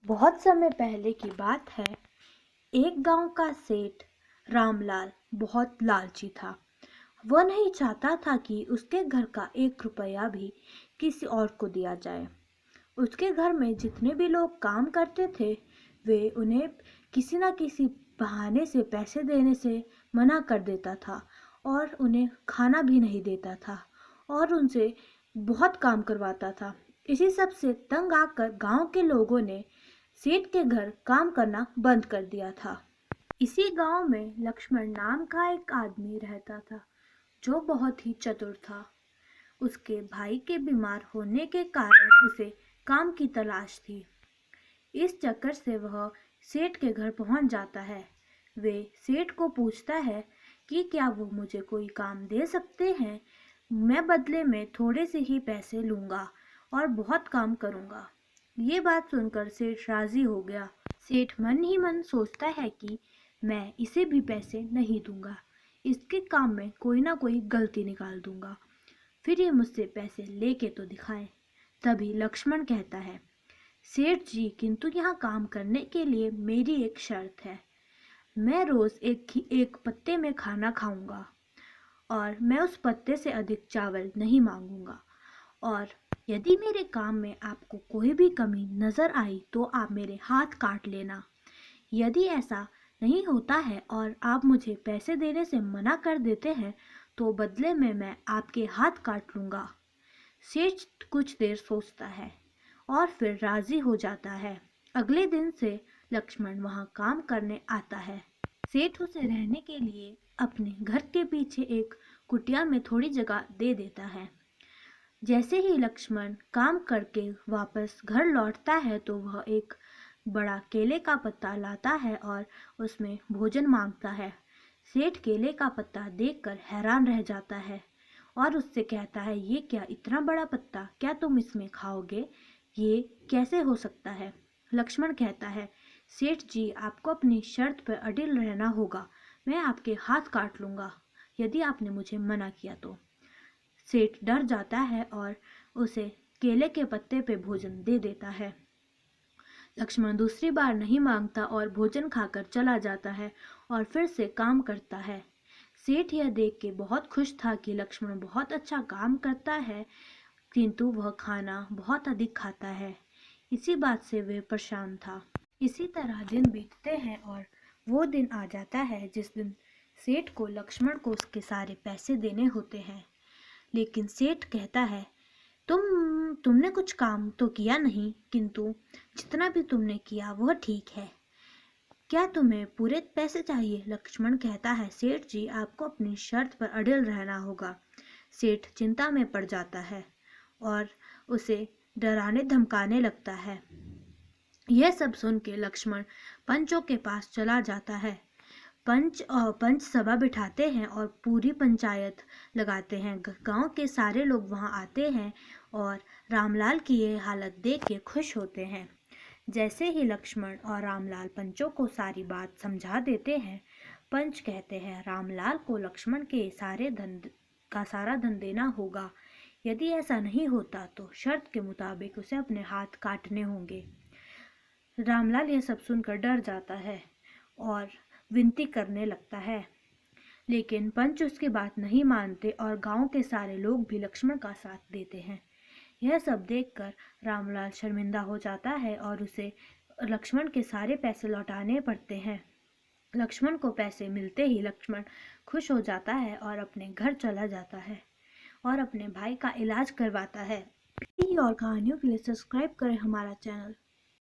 बहुत समय पहले की बात है। एक गांव का सेठ रामलाल बहुत लालची था। वह नहीं चाहता था कि उसके घर का 1 रुपया भी किसी और को दिया जाए। उसके घर में जितने भी लोग काम करते थे वे उन्हें किसी न किसी बहाने से पैसे देने से मना कर देता था और उन्हें खाना भी नहीं देता था और उनसे बहुत काम करवाता था। इसी सब से तंग आकर गांव के लोगों ने सेठ के घर काम करना बंद कर दिया था। इसी गांव में लक्ष्मण नाम का एक आदमी रहता था जो बहुत ही चतुर था। उसके भाई के बीमार होने के कारण उसे काम की तलाश थी। इस चक्कर से वह सेठ के घर पहुंच जाता है। वे सेठ को पूछता है कि क्या वो मुझे कोई काम दे सकते हैं। मैं बदले में थोड़े से ही पैसे लूँगा और बहुत काम करूँगा। ये बात सुनकर सेठ राज़ी हो गया। सेठ मन ही मन सोचता है कि मैं इसे भी पैसे नहीं दूंगा, इसके काम में कोई ना कोई गलती निकाल दूंगा, फिर ये मुझसे पैसे लेके तो दिखाए। तभी लक्ष्मण कहता है, सेठ जी, किंतु यहाँ काम करने के लिए मेरी एक शर्त है। मैं रोज़ एक पत्ते में खाना खाऊंगा और मैं उस पत्ते से अधिक चावल नहीं मांगूंगा। और यदि मेरे काम में आपको कोई भी कमी नज़र आई तो आप मेरे हाथ काट लेना। यदि ऐसा नहीं होता है और आप मुझे पैसे देने से मना कर देते हैं तो बदले में मैं आपके हाथ काट लूँगा। सेठ कुछ देर सोचता है और फिर राज़ी हो जाता है। अगले दिन से लक्ष्मण वहाँ काम करने आता है। सेठ उसे रहने के लिए अपने घर के पीछे एक कुटिया में थोड़ी जगह दे देता है। जैसे ही लक्ष्मण काम करके वापस घर लौटता है तो वह एक बड़ा केले का पत्ता लाता है और उसमें भोजन मांगता है। सेठ केले का पत्ता देखकर हैरान रह जाता है और उससे कहता है, ये क्या इतना बड़ा पत्ता, क्या तुम इसमें खाओगे? ये कैसे हो सकता है? लक्ष्मण कहता है, सेठ जी, आपको अपनी शर्त पर अडिल रहना होगा। मैं आपके हाथ काट लूँगा यदि आपने मुझे मना किया तो। सेठ डर जाता है और उसे केले के पत्ते पे भोजन दे देता है। लक्ष्मण दूसरी बार नहीं मांगता और भोजन खाकर चला जाता है और फिर से काम करता है। सेठ यह देख के बहुत खुश था कि लक्ष्मण बहुत अच्छा काम करता है, किंतु वह खाना बहुत अधिक खाता है। इसी बात से वह परेशान था। इसी तरह दिन बीतते हैं और वो दिन आ जाता है जिस दिन सेठ को लक्ष्मण को उसके सारे पैसे देने होते हैं। लेकिन सेठ कहता है, तुमने कुछ काम तो किया नहीं, किंतु जितना भी तुमने किया वह ठीक है। क्या तुम्हें पूरे पैसे चाहिए? लक्ष्मण कहता है, सेठ जी, आपको अपनी शर्त पर अडिल रहना होगा। सेठ चिंता में पड़ जाता है और उसे डराने धमकाने लगता है। यह सब सुन के लक्ष्मण पंचों के पास चला जाता है। पंच सभा बिठाते हैं और पूरी पंचायत लगाते हैं। गांव के सारे लोग वहां आते हैं और रामलाल की ये हालत देख के खुश होते हैं। जैसे ही लक्ष्मण और रामलाल पंचों को सारी बात समझा देते हैं, पंच कहते हैं, रामलाल को लक्ष्मण के सारा धन देना होगा। यदि ऐसा नहीं होता तो शर्त के मुताबिक उसे अपने हाथ काटने होंगे। रामलाल यह सब सुनकर डर जाता है और विनती करने लगता है, लेकिन पंच उसकी बात नहीं मानते और गांव के सारे लोग भी लक्ष्मण का साथ देते हैं। यह सब देखकर रामलाल शर्मिंदा हो जाता है और उसे लक्ष्मण के सारे पैसे लौटाने पड़ते हैं। लक्ष्मण को पैसे मिलते ही लक्ष्मण खुश हो जाता है और अपने घर चला जाता है और अपने भाई का इलाज करवाता है। ऐसी ही और कहानियों के लिए सब्सक्राइब करें हमारा चैनल।